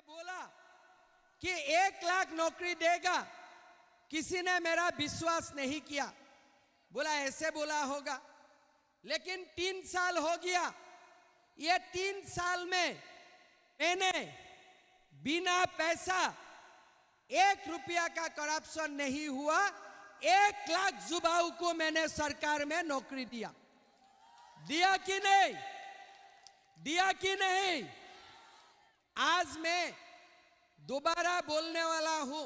बोला कि 1 लाख नौकरी देगा, किसी ने मेरा विश्वास नहीं किया, बोला ऐसे बोला होगा। लेकिन 3 साल हो गया, ये 3 साल में मैंने बिना पैसा 1 रुपया का करप्शन नहीं हुआ, 1 लाख युवाओं को मैंने सरकार में नौकरी दिया। दिया कि नहीं? दिया कि नहीं? आज मैं दोबारा बोलने वाला हूं।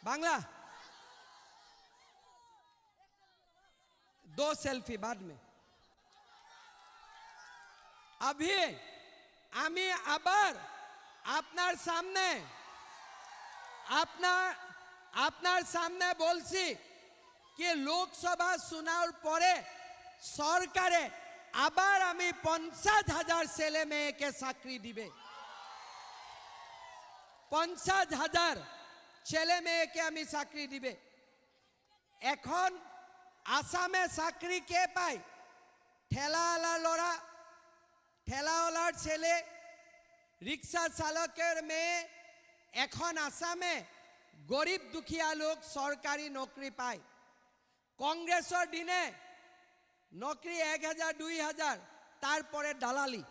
बांग्ला 2 सेल्फी बाद में। अभी আমি আবার আপনার সামনে বলছি कि লোকসভা শোনার পরে সরকারে আবার আমি 50,000 ছেলে মেয়েকে চাকরি দিবে। 50,000 ছেলে মেয়েকে আমি চাকরি দিবে। এখন আসামে চাকরি কে পায়? ঠেলাওয়ালা লড়া, ঠেলাওয়ালার ছেলে, রিক্সা চালকের মেয়ে। এখন আসামে গরিব দুখিয়া লোক সরকারি নৌকরি পায়। কংগ্রেসের দিনে নৌকরি 1,000 2,000, তারপরে দালালি।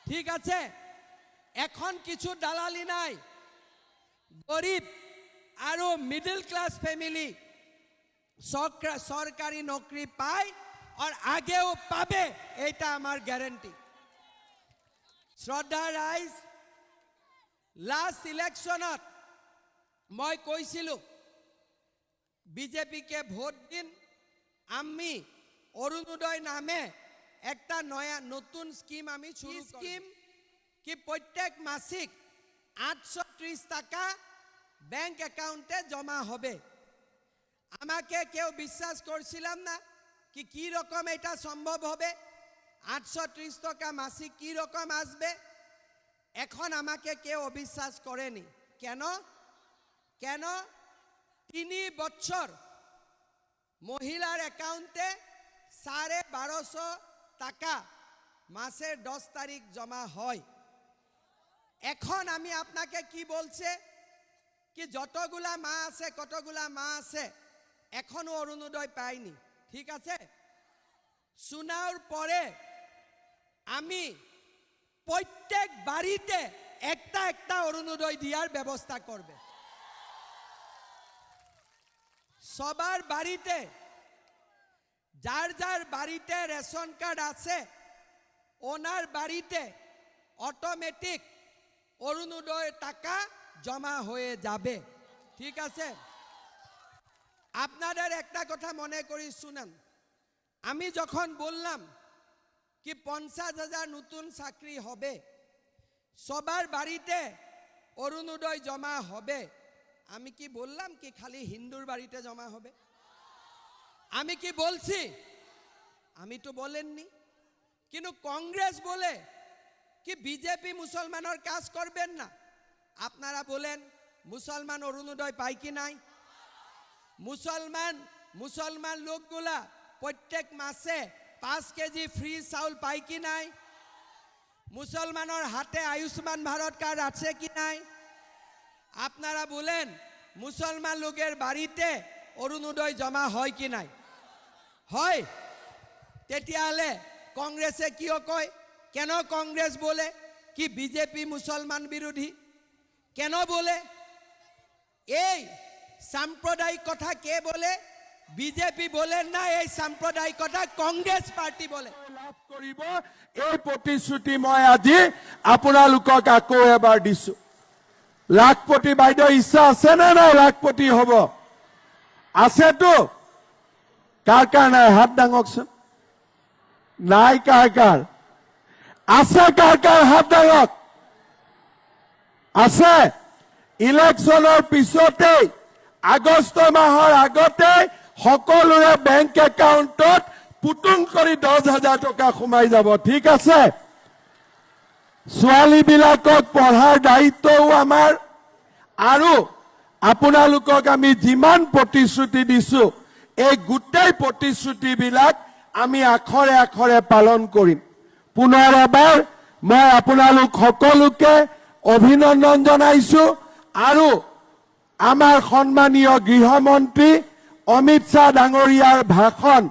ঠিক আছে, এখন কিছু দালালি নাই। গরিব আর মিডল ক্লাস ফ্যামিলি সরকারি নৌকরি পায় আর আগেও পাবে, এটা আমার গ্যারান্টি। শ্রদ্ধা রাইজ, লাস্ট ইলেকশনত মই কৈছিলো বিজেপিকে ভোট দিন, আমি অরুণোদয় নামে একটা নতুন স্কিম আমি শুরু স্কিম কি প্রত্যেক মাসিক 830 টাকা ব্যাংক অ্যাকাউন্টে জমা হবে। আমাকে কেউ বিশ্বাস করছিলাম না कि की रकम এটা সম্ভব হবে, 830 টাকা মাসিক কি রকম আসবে। এখন আমাকে কেউ অবিশ্বাস করেনি। কেন? 3 বছর মহিলার অ্যাকাউন্টে 1250 টাকা মাসের 10 তারিখ জমা হয়। এখন আমি আপনাকে কি বলছে কি যতগুলা মা আছে, কতগুলা মা আছে এখনো অরুণোদয় পায়নি। ঠিক আছে, শোনার পরে আমি প্রত্যেক বাড়িতে একটা অরুণোদয় দেওয়ার ব্যবস্থা করবে। সবার বাড়িতে, যার যার বাড়িতে রেশন কার্ড আছে ওনার বাড়িতে অটোমেটিক অরুণোদয় টাকা জমা হয়ে যাবে। ঠিক আছে, আপনাদের একটা কথা মনে করি শুনেন। আমি যখন বললাম কি 50,000 নতুন চাকরি হবে, সবার বাড়িতে অরুণোদয় জমা হবে, আমি কি বললাম কি খালি হিন্দুর বাড়িতে জমা হবে? আমি কি বলছি? আমি তো বলেননি। কিন্তু কংগ্রেস বলে কি বিজেপি মুসলমানের কাজ করবেন না। আপনারা বলেন মুসলমান অরুণোদয় পায় কি নাই? মুসলমান লোকগুলা প্রত্যেক মাসে 5 কেজি ফ্রি চাউল পায় কি নাই? মুসলমানের হাতে আয়ুষ্মান ভারত কার্ড আছে কি নাই? আপনারা বলেন মুসলমান লোকের বাড়িতে অরুণোদয় জমা হয় কি নাই? হয়। তেতিয়াহলে কংগ্রেসে কিয় কয়? কেন কংগ্রেস বলে কি বিজেপি মুসলমান বিরোধী? কেন বলে? এই সাম্প্রদায়িক কথা কে বলে? বিজেপি বলে না, এই সাম্প্রদায়িক কথা কংগ্রেস পার্টি বলে। লাভ কৰিব এই প্ৰতিশ্ৰুতি মই আজি আপোনালোকক আকৌ এবাৰ দিছো। লাখপতি বাইদেউ ইচ্ছা আছে নে নাই? লাখপতি হ'ব আছেতো? কাৰ কাৰ নাই? হাত দাঙকচোন। নাই কাৰ কাৰ আছে? কাৰ কাৰ হাত দাঙক। আছে। ইলেকশ্যনৰ পিছতেই আগষ্ট মাহৰ আগতে সকলোৰে বেংক একাউণ্টত পুতুং কৰি 10,000 টকা সোমাই যাব। ঠিক আছে, ছোৱালীবিলাকক পঢ়াৰ দায়িত্বও আমাৰ। আৰু আপোনালোকক আমি যিমান প্ৰতিশ্ৰুতি দিছো এই গোটেই প্ৰতিশ্ৰুতিবিলাক আমি আখৰে আখৰে পালন কৰিম। পুনৰ এবাৰ মই আপোনালোক সকলোকে অভিনন্দন জনাইছো আৰু আমাৰ সন্মানীয় গৃহমন্ত্ৰী অমিত শ্বাহ ডাঙৰীয়াৰ ভাষণ